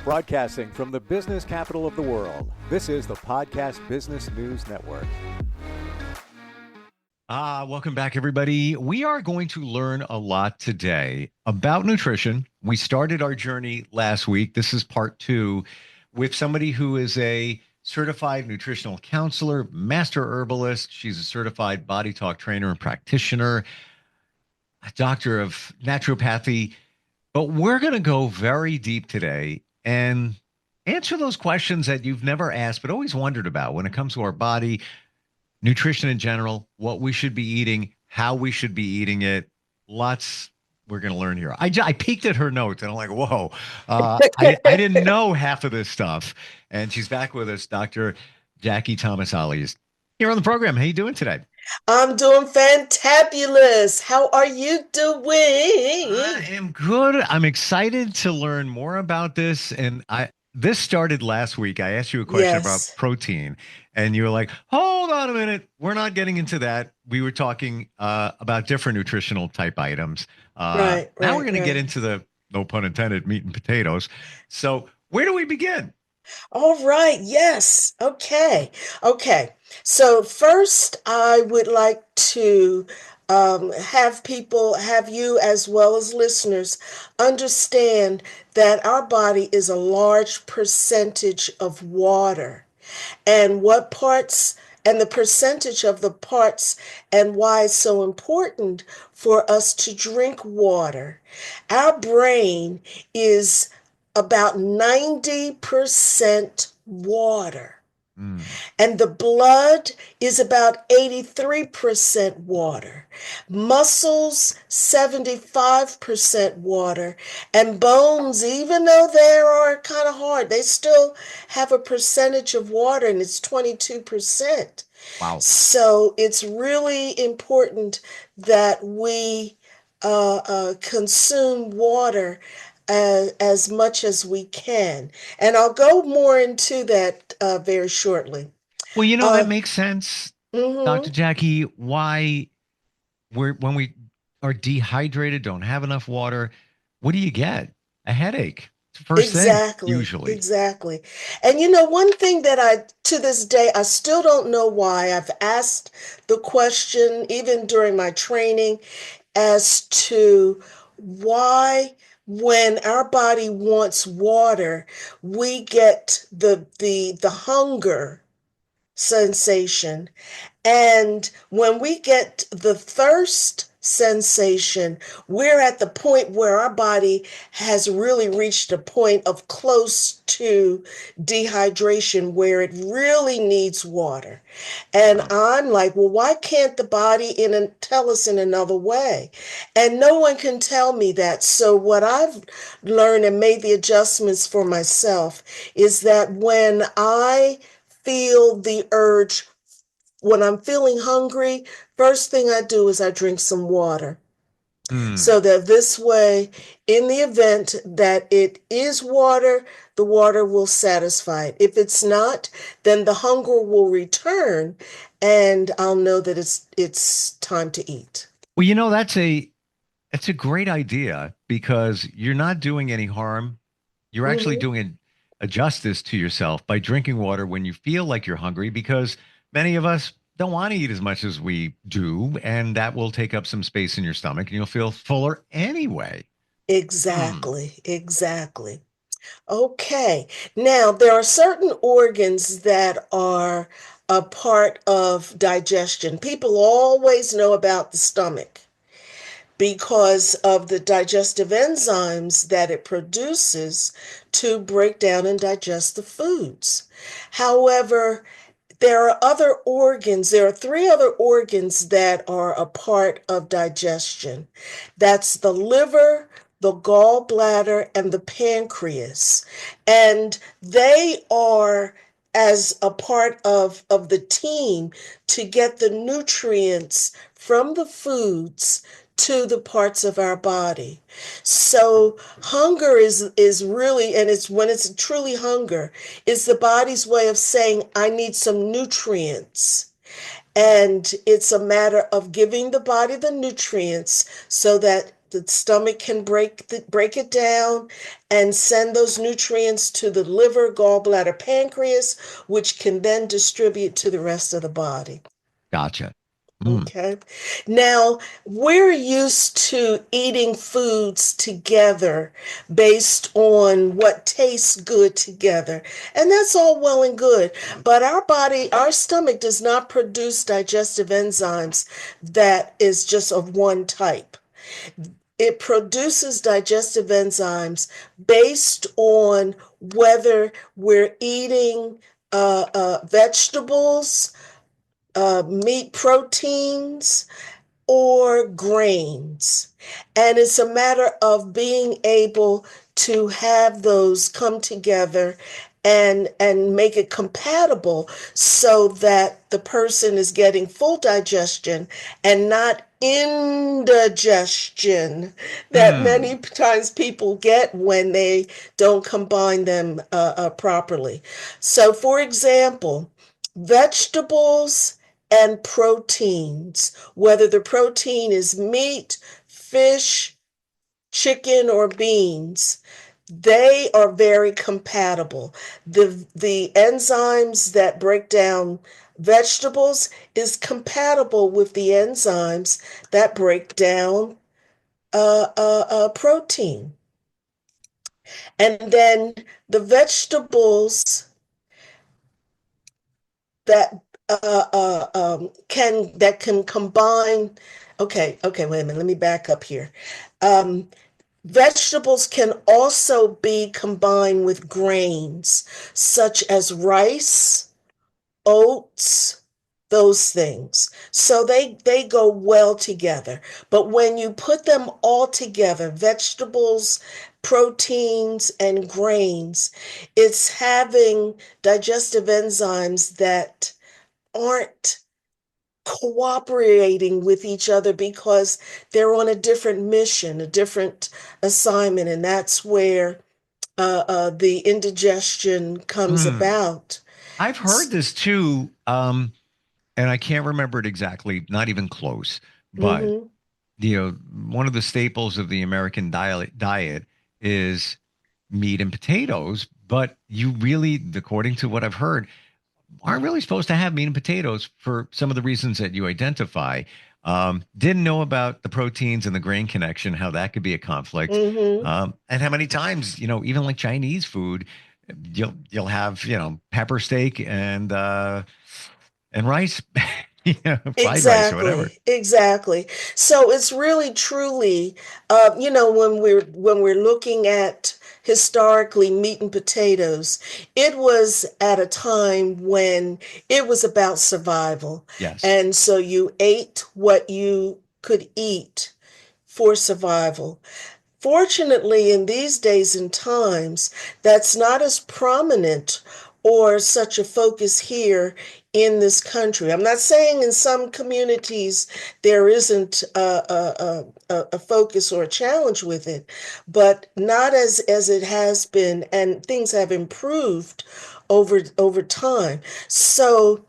Broadcasting from the business capital of the world, this is the Podcast Business News Network. Welcome back, everybody. We are going to learn a lot today about nutrition. We started our journey last week. This is part 2 with somebody who is a certified nutritional counselor, master herbalist. She's a certified body talk trainer and practitioner, a doctor of naturopathy. But we're going to go very deep today and answer those questions that you've never asked but always wondered about when it comes to our body, nutrition in general, what we should be eating, how we should be eating it. Lots we're going to learn here. I peeked at her notes and I'm like, whoa, I didn't know half of this stuff. And she's back with us, Dr. Jackie Thomas Ali is here on the program. How you doing today? I'm doing fantabulous. How are you doing? I am good. I'm excited to learn more about this. And this started last week. I asked you a question about protein, and you were like, hold on a minute. We're not getting into that. We were talking about different nutritional type items. Now we're going to get into the, no pun intended, meat and potatoes. So where do we begin? All right. Yes. Okay. So first, I would like to have you as well as listeners understand that our body is a large percentage of water, and the percentage of the parts and why it's so important for us to drink water. Our brain is about 90% water. And the blood is about 83% water. Muscles, 75% water. And bones, even though they are kind of hard, they still have a percentage of water, and it's 22%. Wow. So it's really important that we consume water as much as we can. And I'll go more into that very shortly. Well, that makes sense, Dr. Jackie, why when we are dehydrated, don't have enough water, what do you get? A headache. It's the first thing, usually. Exactly. And one thing that to this day, I still don't know why. I've asked the question, even during my training, as to why when our body wants water, we get the hunger sensation. And when we get the thirst sensation, we're at the point where our body has really reached a point of close to dehydration where it really needs water. And I'm like, well, why can't the body tell us in another way? And no one can tell me that. So what I've learned and made the adjustments for myself is that when I feel the urge, when I'm feeling hungry, first thing I do is I drink some water. So that this way, in the event that it is water, the water will satisfy it. If it's not, then the hunger will return, and I'll know that it's time to eat. Well, that's a great idea, because you're not doing any harm. You're actually doing a justice to yourself by drinking water when you feel like you're hungry, because many of us don't want to eat as much as we do, and that will take up some space in your stomach, and you'll feel fuller anyway. Exactly. Okay. Now, there are certain organs that are a part of digestion. People always know about the stomach because of the digestive enzymes that it produces to break down and digest the foods. However, there are other organs. There are 3 other organs that are a part of digestion. That's the liver, the gallbladder, and the pancreas. And they are as a part of the team to get the nutrients from the foods to the parts of our body. So hunger is really, and it's when it's truly hunger, is the body's way of saying, I need some nutrients. And it's a matter of giving the body the nutrients so that The stomach can break it down and send those nutrients to the liver, gallbladder, pancreas, which can then distribute to the rest of the body. Gotcha. Mm. Okay. Now, we're used to eating foods together based on what tastes good together. And that's all well and good. But our body, our stomach does not produce digestive enzymes that is just of one type. It produces digestive enzymes based on whether we're eating vegetables, meat proteins, or grains. And it's a matter of being able to have those come together and make it compatible so that the person is getting full digestion and not indigestion that Mm. many times people get when they don't combine them properly. So, for example, vegetables and proteins, whether the protein is meat, fish, chicken, or beans, they are very compatible. The enzymes that break down vegetables is compatible with the enzymes that break down protein. And then the vegetables that can combine. Okay, wait a minute. Let me back up here. Um, Vegetables can also be combined with grains, such as rice, oats, those things. So they go well together. But when you put them all together, vegetables, proteins, and grains, it's having digestive enzymes that aren't cooperating with each other because they're on a different mission, a different assignment, and that's where the indigestion comes Mm. about. I've heard this too, and I can't remember it exactly, not even close. But Mm-hmm. one of the staples of the American diet is meat and potatoes. But you really, according to what I've heard, aren't really supposed to have meat and potatoes for some of the reasons that you identify. Didn't know about the proteins and the grain connection, how that could be a conflict, Mm-hmm. and how many times, even like Chinese food, you'll have pepper steak and rice, fried rice or whatever. Exactly. So it's really truly, when we're looking at historically meat and potatoes, it was at a time when it was about survival. Yes. And so you ate what you could eat for survival. Fortunately, in these days and times, that's not as prominent or such a focus here in this country. I'm not saying in some communities there isn't a focus or a challenge with it, but not as it has been, and things have improved over time. So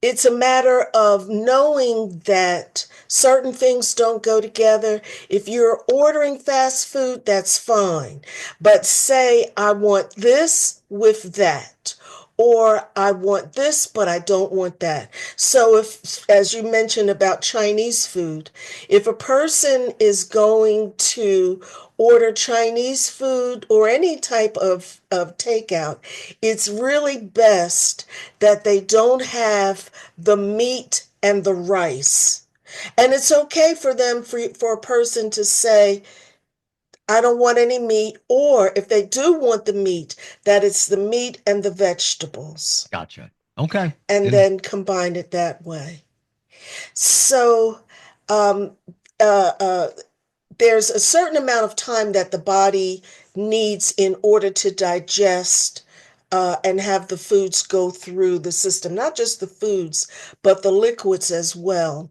it's a matter of knowing that certain things don't go together. If you're ordering fast food, that's fine. But say, I want this with that, or I want this, but I don't want that. So, if, as you mentioned about Chinese food, if a person is going to order Chinese food or any type of takeout, it's really best that they don't have the meat and the rice. And it's okay for them, for a person to say, I don't want any meat, or if they do want the meat, that it's the meat and the vegetables, Gotcha. Okay. and And then combine it that way. So, um, uh, uh, there's a certain amount of time that the body needs in order to digest and have the foods go through the system, not just the foods, but the liquids as well.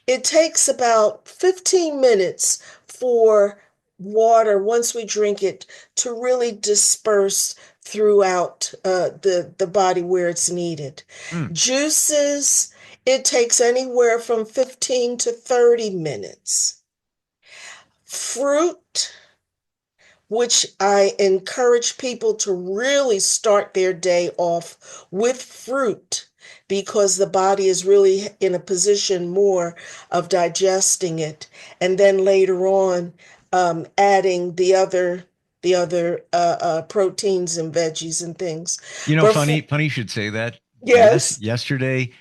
It takes about 15 minutes for water, once we drink it, to really disperse throughout the body where it's needed. mm, Juices, it takes anywhere from 15 to 30 minutes. fruit, which I encourage people to really start their day off with fruit because the body is really in a position more of digesting it, and then later on adding the other proteins and veggies and things. You know, But funny you should say that. yes, Yesterday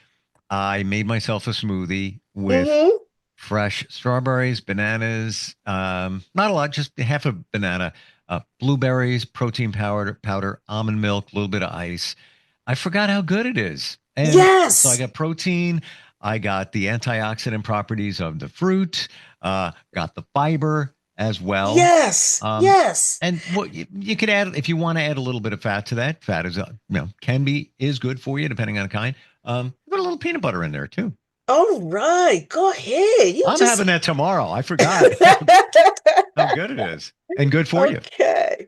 I made myself a smoothie with mm-hmm, fresh strawberries, bananas, not a lot, just half a banana, blueberries, protein powder, almond milk, a little bit of ice. I forgot how good it is. And so I yes, got protein, I got the antioxidant properties of the fruit, got the fiber as well. yes, Um, yes. and what you could add if you want to add a little bit of fat to that. Fat is, can be is good for you depending on the kind. Put a little peanut butter in there too. All right, go ahead. You I'm just having that tomorrow. I forgot how good it is and good for you. okay.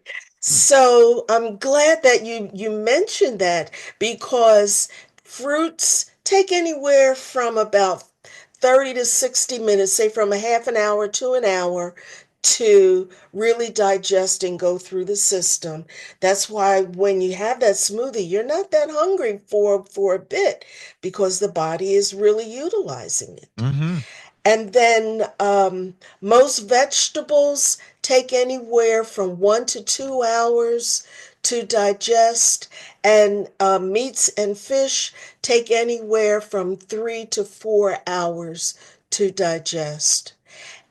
Hmm. So I'm glad that you mentioned that because fruits take anywhere from about 30 to 60 minutes, say from a half an hour to an hour, to really digest and go through the system. That's why when you have that smoothie, you're not that hungry for a bit because the body is really utilizing it. Hmm. And then most vegetables take anywhere from 1 to 2 hours to digest, and meats and fish take anywhere from 3 to 4 hours to digest.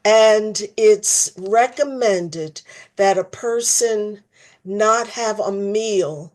And it's recommended that a person not have a meal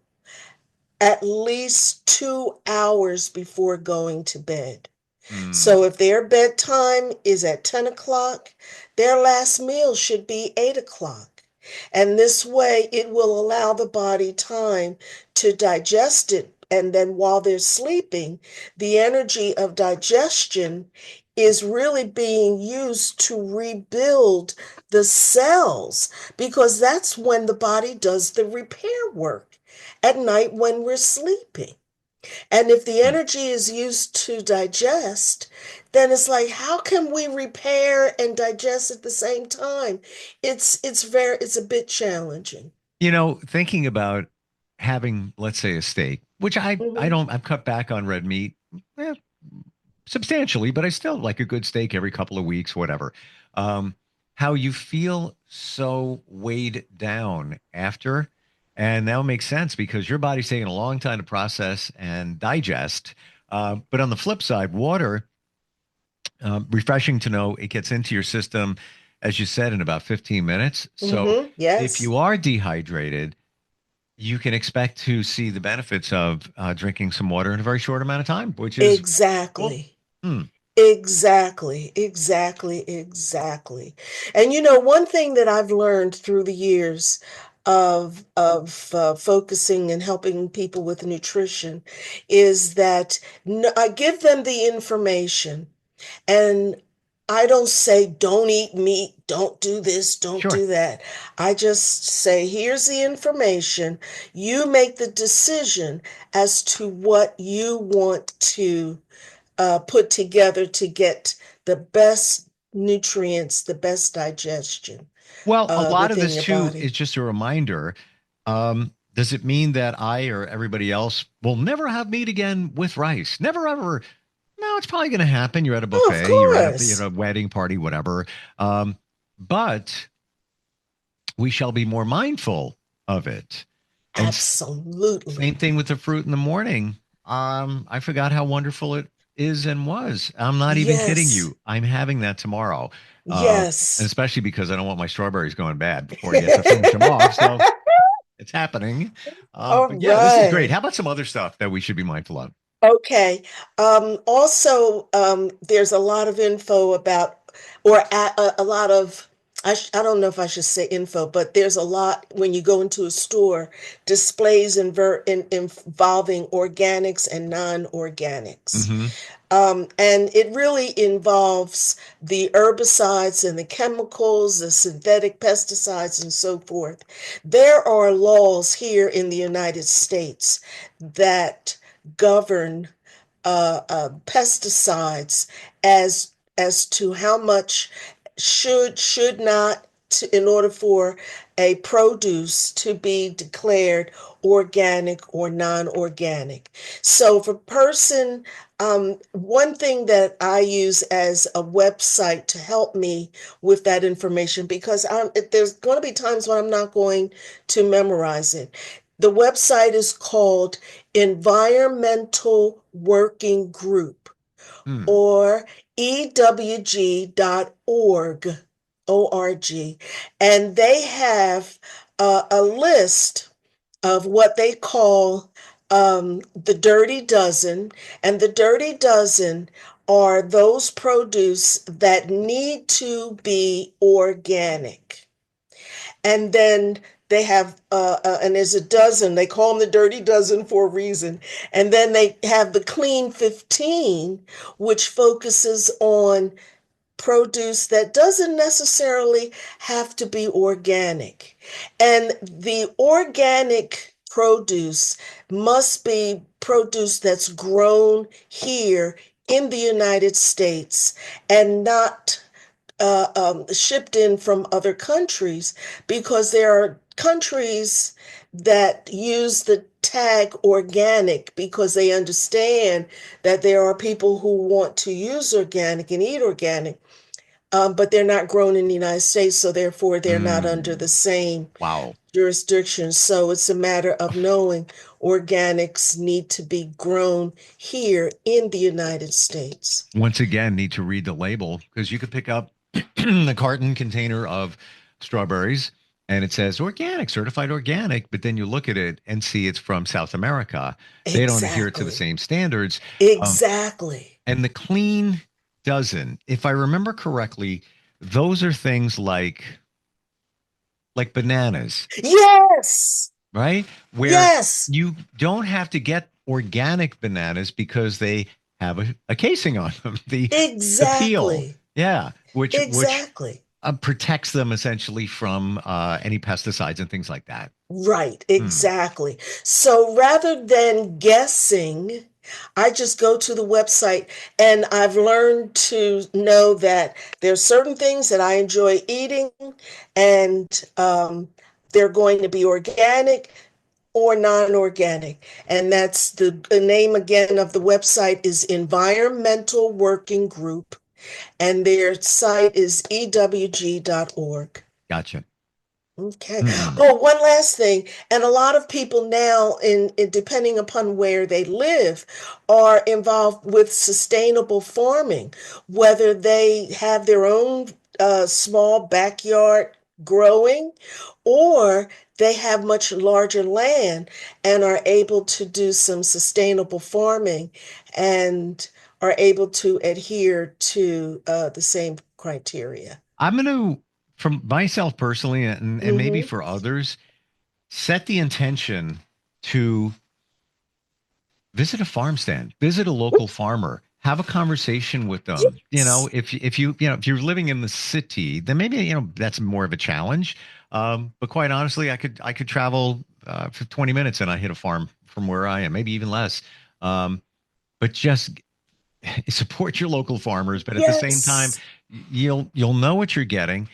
at least 2 hours before going to bed. Mm. So if their bedtime is at 10 o'clock, their last meal should be 8 o'clock. And this way, it will allow the body time to digest it. And then while they're sleeping, the energy of digestion is really being used to rebuild the cells because that's when the body does the repair work at night when we're sleeping. And if the Mm. energy is used to digest, then it's like, how can we repair and digest at the same time? It's a bit challenging. Thinking about having, let's say, a steak, which I Hmm. don't, I've cut back on red meat, eh, substantially, but I still like a good steak every couple of weeks, whatever. Um, how you feel so weighed down after. And that makes sense because your body's taking a long time to process and digest. But on the flip side, water, refreshing to know it gets into your system, as you said, in about 15 minutes. So if Yes, you are dehydrated, you can expect to see the benefits of drinking some water in a very short amount of time, which is cool. exactly. Hmm. Exactly, exactly, exactly. And one thing that I've learned through the years of focusing and helping people with nutrition is that I give them the information. And I don't say, don't eat meat, don't do this, don't Sure. do that. I just say, here's the information. You make the decision as to what you want to put together to get the best nutrients, the best digestion Well, a lot of within this your too body. is just a reminder. Does it mean that I or everybody else will never have meat again with rice? Never ever. No, it's probably going to happen. You're at a Oh, of buffet, you're at a course. wedding party, whatever. But we shall be more mindful of it. And same Absolutely. thing with the fruit in the morning. I forgot how wonderful it is and was. I'm not even kidding Yes. you. I'm having that tomorrow. And Yes. especially because I don't want my strawberries going bad before I get to finish them off. So it's happening. All But yeah, this is great. right. How about some other stuff that we should be mindful of? Okay. Also, there's a lot of info about, or a lot of, I don't know if I should say info, but there's a lot when you go into a store, displays involving organics and non-organics. Hmm. And it really involves the herbicides and the chemicals, the synthetic pesticides, and so forth. There are laws here in the United States that govern pesticides as to how much should not in order for a produce to be declared organic or non-organic. So if a person, one thing that I use as a website to help me with that information, because there's going to be times when I'm not going to memorize it. The website is called Environmental Working Group, Hmm. or ewg.org, O-R-G, and they have a list of what they call the Dirty Dozen, and the Dirty Dozen are those produce that need to be organic. And then they have, and there's a dozen, they call them the Dirty Dozen for a reason. And then they have the Clean 15, which focuses on produce that doesn't necessarily have to be organic. And the organic produce must be produce that's grown here in the United States and not shipped in from other countries, because there are countries that use the tag organic because they understand that there are people who want to use organic and eat organic, but they're not grown in the United States, so therefore they're not under the Mm. same Wow. jurisdiction. So it's a matter of knowing organics need to be grown here in the United States. Once again, need to read the label because you could pick up a carton container of strawberries and it says organic, certified organic, but then you look at it and see it's from South America. They don't adhere to the Exactly. same standards. Um, Exactly. and the clean dozen, if I remember correctly, those are things like bananas, Yes. right? Where Yes. you don't have to get organic bananas because they have a casing on them, the peel, Exactly. yeah, which Exactly. protects them essentially from any pesticides and things like that. Right. Hmm. Exactly. So rather than guessing, I just go to the website, and I've learned to know that there's certain things that I enjoy eating, and they're going to be organic or non-organic. And that's the name again of the website is Environmental Working Group, and their site is ewg.org. Gotcha. Okay. Hmm. Oh, one last thing. And a lot of people now, depending upon where they live, are involved with sustainable farming, whether they have their own small backyard growing, or they have much larger land and are able to do some sustainable farming and are able to adhere to the same criteria. I'm going to, from myself personally, and maybe Hmm. for others, set the intention to visit a farm stand, visit a local farmer, have a conversation with them. You know, Yes. if you're living in the city, then maybe that's more of a challenge. But quite honestly, I could travel for 20 minutes and I hit a farm from where I am, maybe even less. But just support your local farmers, but at the same time, Yes. you'll know what you're getting,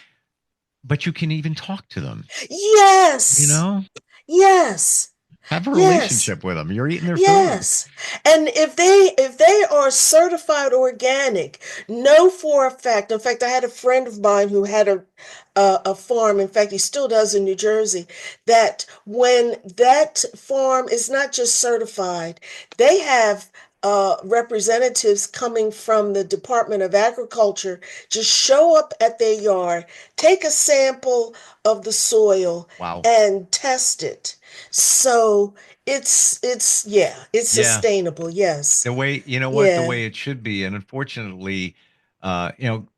but you can even talk to them. You Yes. know, Yes. have a Yes. relationship with them. You're eating their food. Yes. And if they are certified organic, know for a fact. In fact, I had a friend of mine who had a farm. In fact, he still does in New Jersey. That when that farm is not just certified, they have representatives coming from the Department of Agriculture just show up at their yard, take a sample of the soil, Wow. and test it. So it's yeah, it's Yeah. sustainable. Yes. The way, you know what, the Yeah. way it should be. And unfortunately, you know,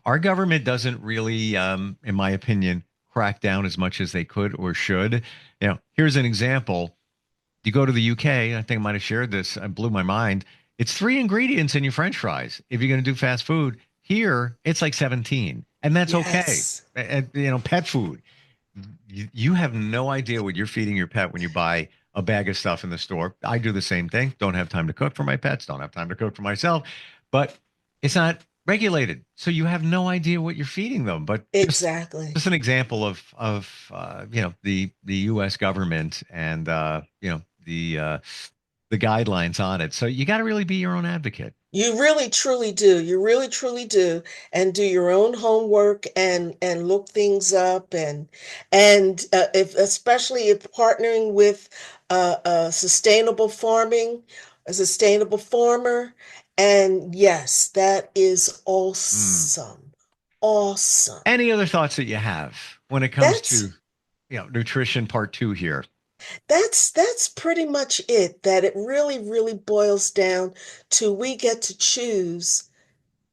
our government doesn't really, in my opinion, crack down as much as they could or should. You know, here's an example. You go to the UK, I think I might have shared this, it blew my mind. It's three ingredients in your French fries. If you're going to do fast food, here it's like 17, and that's okay. Yes. You know, pet food. You have no idea what you're feeding your pet when you buy a bag of stuff in the store. I do the same thing. Don't have time to cook for my pets, don't have time to cook for myself. But it's not regulated. So you have no idea what you're feeding them. But Exactly. just an example of the U.S. government and the guidelines on it. So you got to really be your own advocate. You really truly do. You really truly do, and do your own homework and look things up and if especially if partnering with sustainable farming, a sustainable farmer, and yes, that is Mm. awesome, awesome. Any other thoughts that you have when it comes That's to nutrition part two here? that's pretty much it. That it really boils down to we get to choose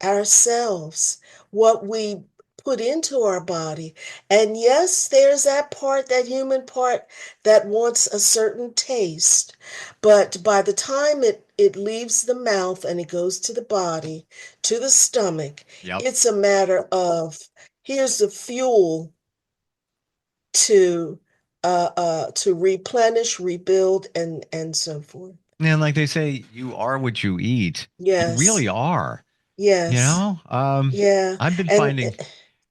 ourselves, what we put into our body. And yes, there's that part, that human part that wants a certain taste. But by the time it leaves the mouth and it goes to the body, to the stomach, Yep. it's a matter of here's the fuel to to replenish, rebuild, and so forth. And like they say, you are what you eat. You really Yes, are. You yes, know, yeah. I've been And finding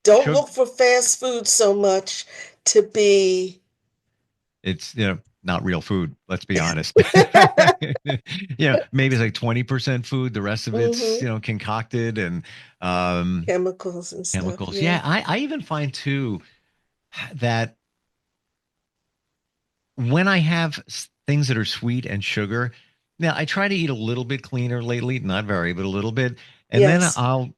don't sugar. look for fast food so much to be. It's not real food. Let's be honest. Maybe it's like 20% food. The rest of it's Hmm. concocted and um, Chemicals and stuff. chemicals. Yeah. Yeah, I even find too that when I have things that are sweet and sugar, now I try to eat a little bit cleaner lately, not very, but a little bit, and then Yes. I'll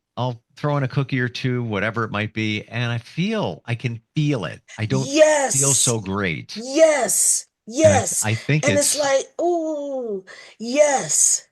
throw in a cookie or two, whatever it might be, and I can feel it. I don't feel Yes. so great, Yes. and Yes. I think And it's like, oh, yes.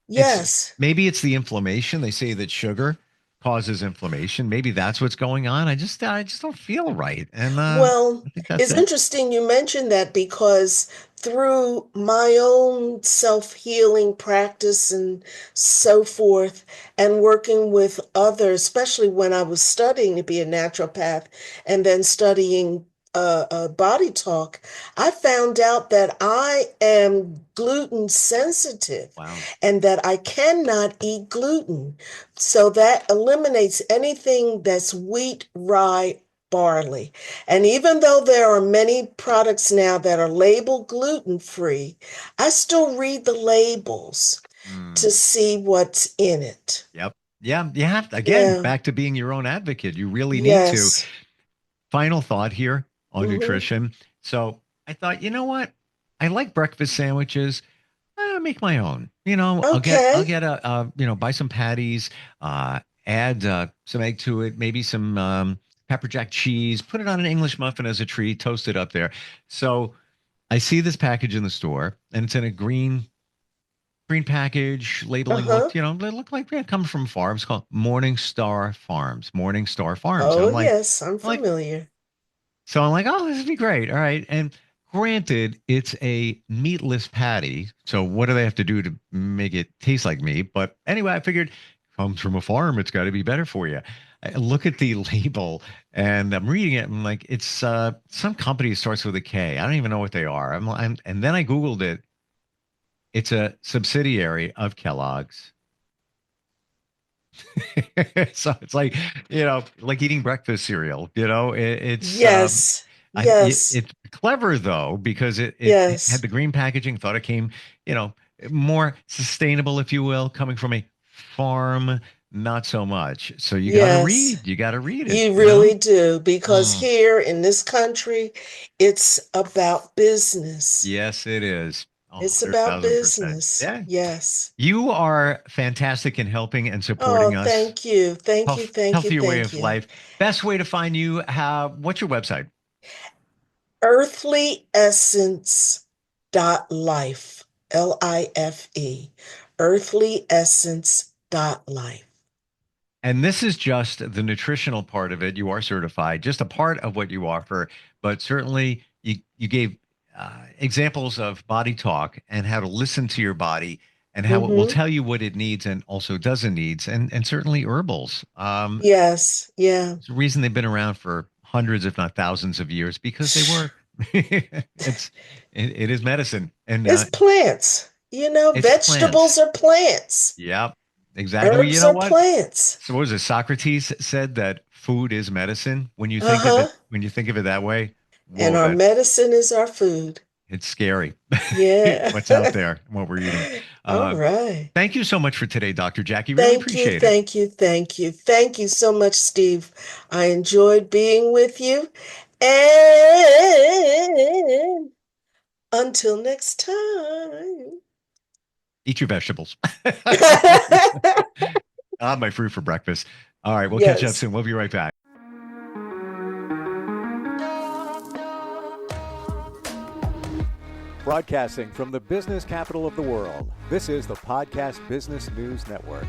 it's Yes. maybe it's the inflammation. They say that sugar causes inflammation. Maybe that's what's going on. I just don't feel right, and Well, I think that's it's it. interesting you mentioned that because through my own self-healing practice and so forth, and working with others, especially when I was studying to be a naturopath and then studying body talk, I found out that I am gluten sensitive Wow. and that I cannot eat gluten. So that eliminates anything that's wheat, rye, barley. And even though there are many products now that are labeled gluten free, I still read the labels Hmm. to see what's in it. Yep. Yeah, you have to, again, Yeah. back to being your own advocate. You really need to. Yes. Final thought here on Hmm. nutrition. So I thought, you know what? I like breakfast sandwiches. I'll make my own. I'll Okay. get buy some patties, add some egg to it, maybe some pepper jack cheese, put it on an English muffin as a treat, toast it up there. So I see this package in the store, and it's in a green package. Labeling Uh-huh. looked, they look like they come from farms called Morning Star Farms. Morning Star Farms. And Oh, yes, I'm I'm like, familiar. oh, this would be great. All right. And granted, it's a meatless patty. So what do they have to do to make it taste like meat? But anyway, I figured comes from a farm. It's got to be better for you. I look at the label and I'm reading it. I'm like, it's some company that starts with a K. I don't even know what they are. And then I Googled it. It's a subsidiary of Kellogg's. So it's like eating breakfast cereal. It's Yes. Yes. it's clever though because it had Yes. the green packaging. Thought it came, you know, more sustainable, if you will, coming from a farm. Not so much. So you got to Yes. read. You got to read it. You really do, because Mm, here in this country, it's about business. yes, it is. It's about 100,000%. business. Yeah, Yes. you are fantastic in helping and supporting Oh, us. thank you. Thank you. Thank you. Healthier way Thank of you. life. Best way to find you. What's your website? Earthly Essence dot life. Life. Earthly Essence dot life. And this is just the nutritional part of it. You are certified, just a part of what you offer, but certainly you gave examples of body talk and how to listen to your body and how it will Mm-hmm. tell you what it needs and also doesn't needs, and certainly herbals. Yes. Yeah. There's a reason they've been around for hundreds, if not thousands of years, because they work. It is medicine, and It's plants. it's Vegetables plants. are plants. Yep. Exactly. Well, you Herbs know are what? plants. So what was it? Socrates said that food is medicine. Uh-huh. When you think of it that way, And whoa, our that medicine is our food. it's scary. Yeah. What's out there, and what we're eating. All Uh, right. Thank you so much for today, Dr. Jackie. Really Thank you, appreciate it. thank you, thank you. Thank you so much, Steve. I enjoyed being with you. And until next time. Eat your vegetables. My fruit for breakfast. All right, we'll catch up Yes. soon. We'll be right back. Broadcasting from the business capital of the world, this is the Podcast Business News Network.